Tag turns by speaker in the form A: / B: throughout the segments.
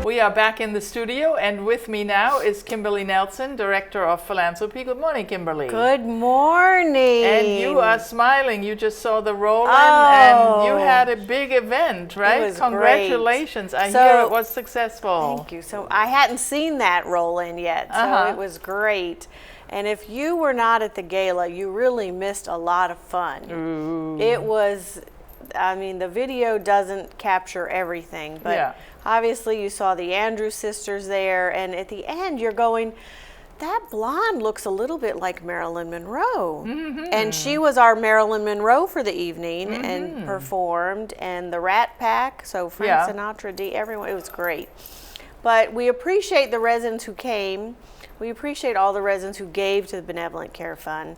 A: We are back in the studio, and with me now is Kimberly Nelson, Director of Philanthropy. Good morning, Kimberly.
B: Good morning.
A: And you are smiling. You just saw the roll-in, and you had a big event, right?
B: It was
A: Congratulations.
B: great.
A: I hear it was successful.
B: Thank you. So I hadn't seen that roll-in yet, so it was great. And if you were not at the gala, you really missed a lot of fun.
A: Ooh.
B: It was, I mean, the video doesn't capture everything, but obviously you saw the Andrews sisters there, and at the end you're going, that blonde looks a little bit like Marilyn Monroe. And she was our Marilyn Monroe for the evening and performed, and the Rat Pack, so Frank Sinatra, everyone, it was great. But we appreciate the residents who came. We appreciate all the residents who gave to the Benevolent Care Fund.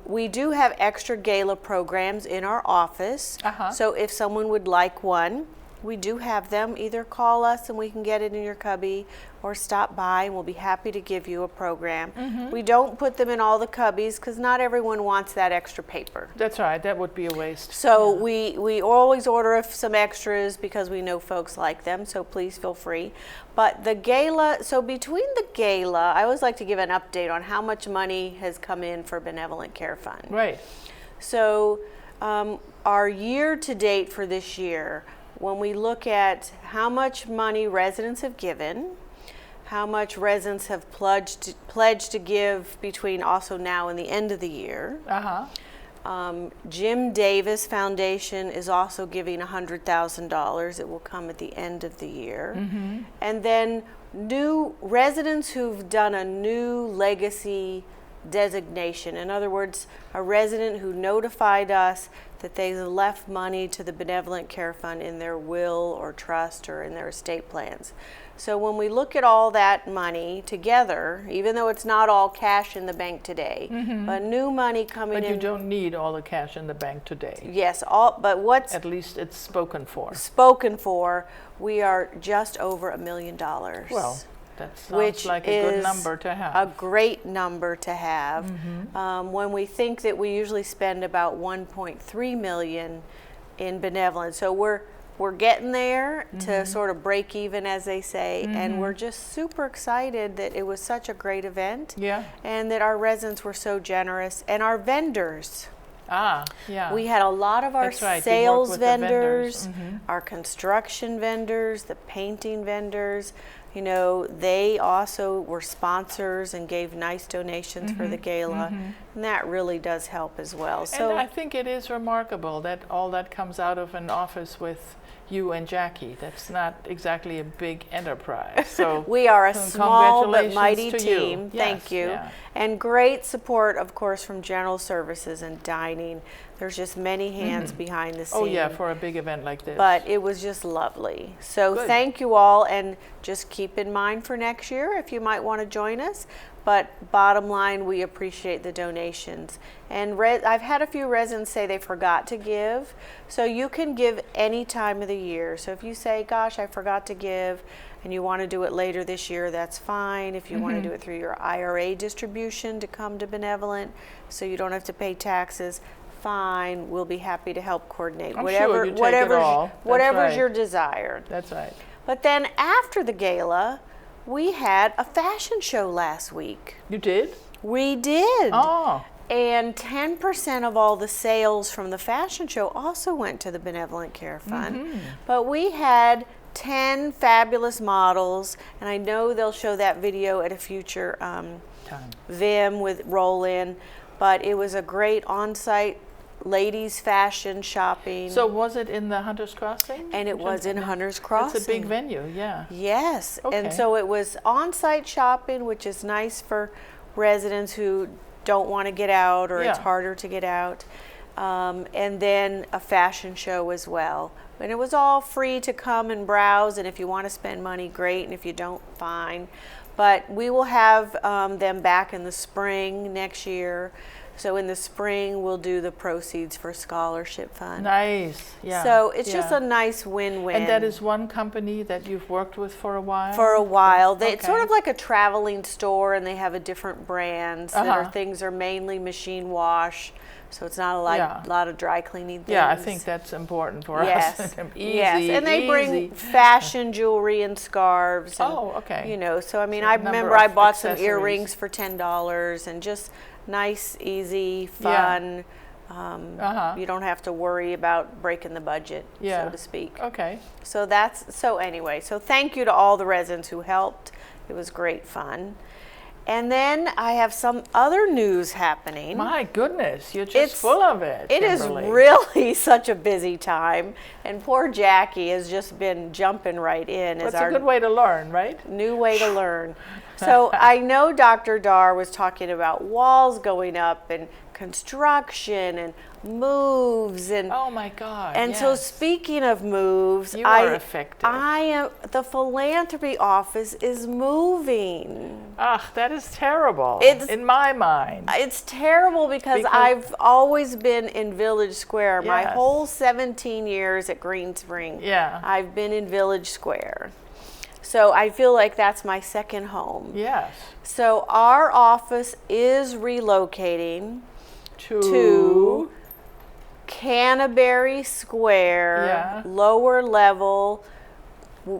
B: We do have extra gala programs in our office. So if someone would like one, we do have them. Either call us and we can get it in your cubby, or stop by and we'll be happy to give you a program. We don't put them in all the cubbies because not everyone wants that extra paper.
A: That's right. That would be a waste.
B: So we always order some extras because we know folks like them, so please feel free. But the gala, so between the gala, I always like to give an update on how much money has come in for Benevolent Care Fund.
A: Right.
B: So our year to date for this year, when we look at how much money residents have given, how much residents have pledged to give between also now and the end of the year. Jim Davis Foundation is also giving $100,000. It will come at the end of the year. And then new residents who've done a new legacy designation. In other words, a resident who notified us that they left money to the Benevolent Care Fund in their will or trust or in their estate plans. So when we look at all that money together, even though it's not all cash in the bank today, but new money coming in.
A: But you don't need all the cash in the bank today.
B: Yes, but what's
A: at least it's spoken for.
B: Spoken for, we are just over $1 million.
A: Well, that sounds like a good number to have.
B: A great number to have. When we think that we usually spend about $1.3 million in benevolence, so we're getting there to sort of break even, as they say, and we're just super excited that it was such a great event, and that our residents were so generous, and our vendors. We had a lot of our sales vendors, our construction vendors, the painting vendors. You know, they also were sponsors and gave nice donations for the gala, and that really does help as well. So,
A: and I think it is remarkable that all that comes out of an office with you and Jackie. That's not exactly a big enterprise. So
B: we are a small but mighty team.
A: Yes,
B: thank you. And great support, of course, from General Services and Dining. There's just many hands behind the scenes.
A: Oh yeah, for a big event like this.
B: But it was just lovely. So thank you all, and just keep in mind for next year if you might want to join us. But bottom line, we appreciate the donations. And I've had a few residents say they forgot to give. So you can give any time of the year. So if you say, gosh, I forgot to give, and you want to do it later this year, that's fine. If you want to do it through your IRA distribution to come to Benevolent, so you don't have to pay taxes, fine. We'll be happy to help coordinate. Whatever's your desire.
A: That's right.
B: But then after the gala, we had a fashion show last week.
A: You did?
B: We did.
A: Oh.
B: And 10% of all the sales from the fashion show also went to the Benevolent Care Fund. But we had 10 fabulous models, and I know they'll show that video at a future VIM with roll-in, but it was a great on-site ladies fashion shopping.
A: So was it in the Hunters Crossing?
B: And it was in Hunters Crossing.
A: It's a big venue,
B: Yes, and so it was on-site shopping, which is nice for residents who don't want to get out, or it's harder to get out. And then a fashion show as well. And it was all free to come and browse, and if you want to spend money, great, and if you don't, fine. But we will have them back in the spring next year. So in the spring, we'll do the proceeds for scholarship fund.
A: Nice,
B: So it's just a nice win-win.
A: And that is one company that you've worked with for a while?
B: For a while. It's sort of like a traveling store, and they have a different brands. Their things are mainly machine wash. So it's not a lot of dry cleaning things.
A: Yeah, I think that's important for
B: yes.
A: us.
B: Yes, and they bring fashion jewelry and scarves. And,
A: okay.
B: You know, so I mean,
A: So
B: I remember I bought some
A: accessories.
B: earrings for $10 and just nice, easy, fun. You don't have to worry about breaking the budget, so to speak.
A: Okay.
B: So anyway, so thank you to all the residents who helped. It was great fun. And then I have some other news happening.
A: My goodness, you're just full of it.
B: It
A: Kimberly.
B: is really such a busy time, and poor Jackie has just been jumping right in.
A: That's a good way to learn, right?
B: New way to learn. So I know Dr. Dar was talking about walls going up and construction and moves and
A: oh my God.
B: And so speaking of moves,
A: you are affected.
B: The philanthropy office is moving.
A: That is terrible. In my mind.
B: It's terrible because I've always been in Village Square.
A: Yes.
B: My whole 17 years at Green Spring.
A: Yeah.
B: I've been in Village Square. So I feel like that's my second home.
A: Yes.
B: So our office is relocating to Canterbury Square, lower level,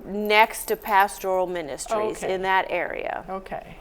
B: next to Pastoral Ministries in that area.
A: Okay.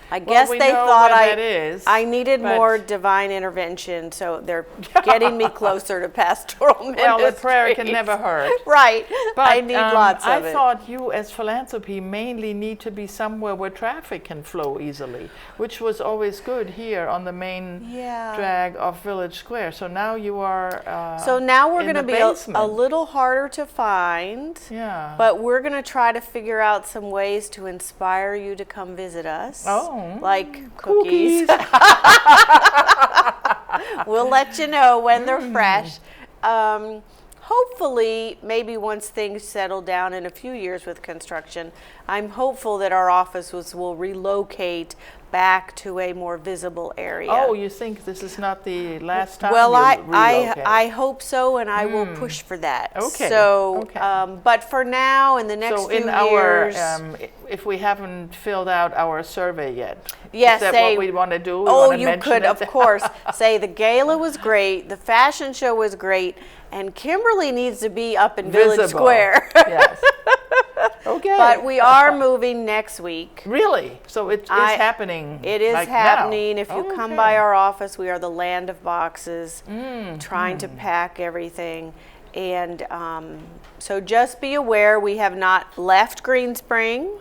B: I guess they thought I needed
A: but
B: more divine intervention, so they're getting me closer to Pastoral Ministries.
A: Well, a prayer can never hurt.
B: Right.
A: But
B: I need lots of it.
A: I thought you, as Philanthropy, mainly need to be somewhere where traffic can flow easily, which was always good here on the main drag of Village Square. So now you are
B: so now we're going to be
A: basement.
B: a little harder to find.
A: Yeah.
B: But we're going to try to figure out some ways to inspire you to come visit us.
A: Oh.
B: Like cookies. We'll let you know when they're fresh. Hopefully, maybe once things settle down in a few years with construction, I'm hopeful that our office will relocate back to a more visible area.
A: Oh, you think this is not the last time?
B: Well,
A: you relocate?
B: I hope so, and I will push for that.
A: Okay.
B: So, but for now, in the next few years,
A: if we haven't filled out our survey yet,
B: yes,
A: is that what we want to do?
B: You could, of course, say the gala was great, the fashion show was great, and Kimberly needs to be up in Village Square.
A: Yes. Okay.
B: But we are moving next week.
A: Really? So it is happening.
B: It is happening.
A: Now.
B: If you come by our office, we are the land of boxes, trying to pack everything. And so just be aware, we have not left Green Spring.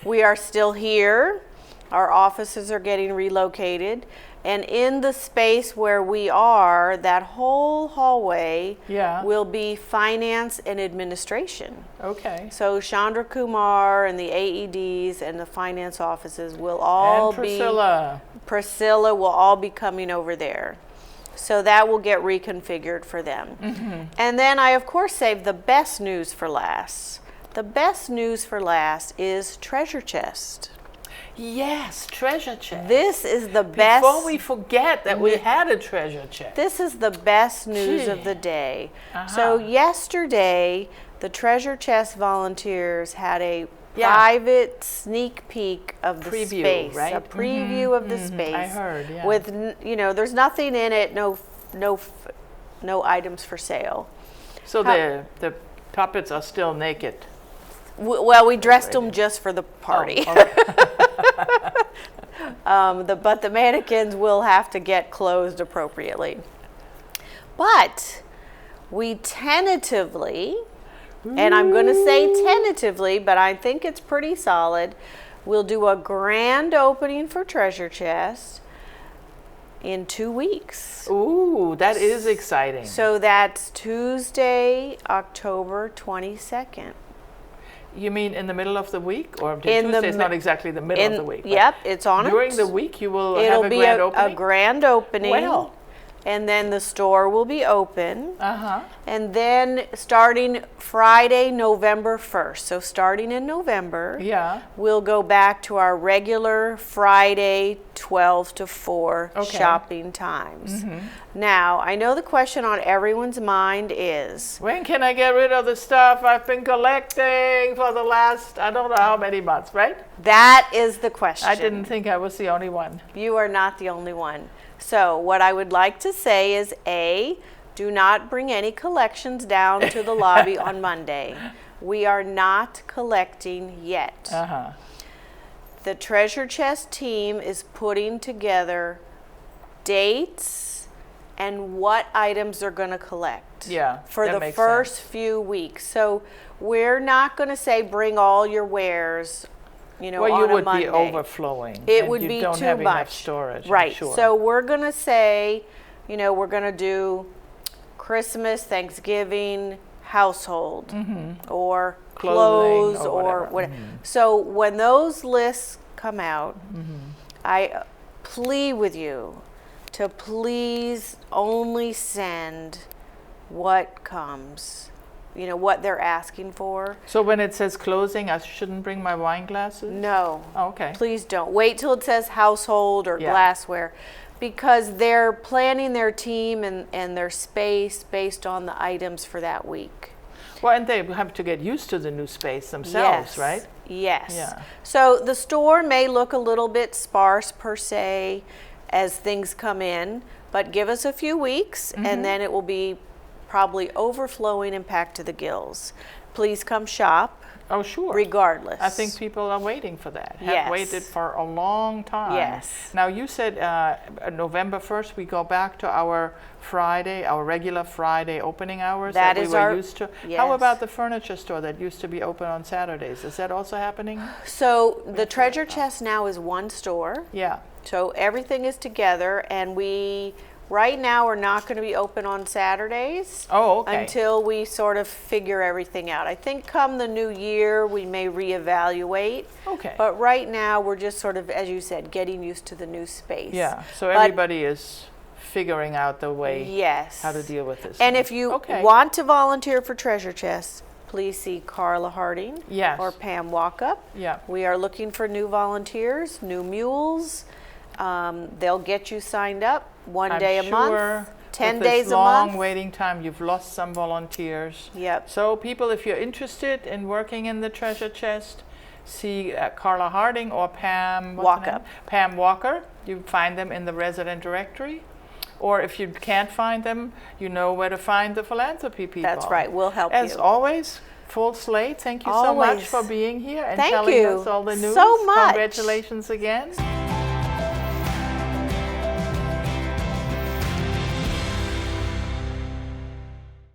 B: We are still here. Our offices are getting relocated. And in the space where we are, that whole hallway will be finance and administration.
A: Okay.
B: So Chandra Kumar and the AEDs and the finance offices will all Priscilla will all be coming over there. So that will get reconfigured for them. And then I, of course, saved the best news for last. The best news for last is Treasure Chest.
A: Yes, treasure chest.
B: This is the best.
A: Before we forget that we had a treasure chest.
B: This is the best news of the day. So yesterday, the Treasure Chest volunteers had a private sneak peek of the space,
A: right?
B: A preview of the space.
A: I heard,
B: with there's nothing in it, no items for sale.
A: So the puppets are still naked.
B: Well, we dressed them just for the party. But the mannequins will have to get clothed appropriately. But we tentatively, and I'm going to say tentatively, but I think it's pretty solid, we'll do a grand opening for Treasure Chest in 2 weeks.
A: Ooh, that is exciting.
B: So that's Tuesday, October 22nd.
A: You mean in the middle of the week? Or Tuesday is not exactly the middle of the week.
B: Yep, it's on
A: during the week you will have a grand opening?
B: It'll be a grand opening.
A: Well.
B: And then the store will be open. And then starting Friday, November 1st. So starting in November, we'll go back to our regular Friday 12 to 4 shopping times. Now, I know the question on everyone's mind is,
A: when can I get rid of the stuff I've been collecting for the last, I don't know how many months, right?
B: That is the question.
A: I didn't think I was the only one.
B: You are not the only one. So what I would like to say is A, do not bring any collections down to the lobby on Monday. We are not collecting yet. The treasure chest team is putting together dates and what items they're going to collect for the first few weeks. So we're not going to say bring all your wares, you know,
A: well,
B: on
A: you
B: a
A: would
B: Monday.
A: be overflowing.
B: It
A: and
B: would
A: you
B: be
A: don't
B: too
A: have
B: much
A: enough storage.
B: Right.
A: I'm sure.
B: So we're going to say, you know, we're going to do Christmas, Thanksgiving, household, or clothes, or whatever. So when those lists come out, I plead with you to please only send what comes, you know, what they're asking for.
A: So when it says closing, I shouldn't bring my wine glasses?
B: No.
A: Oh, okay.
B: Please don't. Wait till it says household or glassware, because they're planning their team and their space based on the items for that week.
A: Well, and they have to get used to the new space themselves, right?
B: Yes.
A: Yeah.
B: So the store may look a little bit sparse per se as things come in, but give us a few weeks and then it will be probably overflowing and packed to the gills. Please come shop.
A: Oh, sure.
B: Regardless.
A: I think people are waiting for that.
B: Yes.
A: Have waited for a long time.
B: Yes.
A: Now, you said November 1st, we go back to our Friday, our regular Friday opening hours that we were used to.
B: Yes.
A: How about the furniture store that used to be open on Saturdays? Is that also happening?
B: So the treasure chest now is one store.
A: Yeah.
B: So everything is together, and we right now are not going to be open on Saturdays.
A: Oh, okay.
B: Until we sort of figure everything out. I think come the new year we may reevaluate.
A: Okay.
B: But right now we're just sort of, as you said, getting used to the new space.
A: Yeah. So everybody is figuring out the way how to deal with this.
B: And if you want to volunteer for treasure chests, please see Carla Harding or Pam Walkup.
A: Yeah.
B: We are looking for new volunteers, new mules. They'll get you signed up one day a month, 10 days a month.
A: Long waiting time, you've lost some volunteers.
B: Yep.
A: So people, if you're interested in working in the treasure chest, see Carla Harding or Pam
B: Walkup.
A: Pam Walker. You find them in the resident directory. Or if you can't find them, you know where to find the philanthropy people.
B: That's right. We'll help you.
A: As always, full slate. Thank you so much for being here and
B: Thank
A: telling
B: you
A: us all the news.
B: so much.
A: Congratulations again.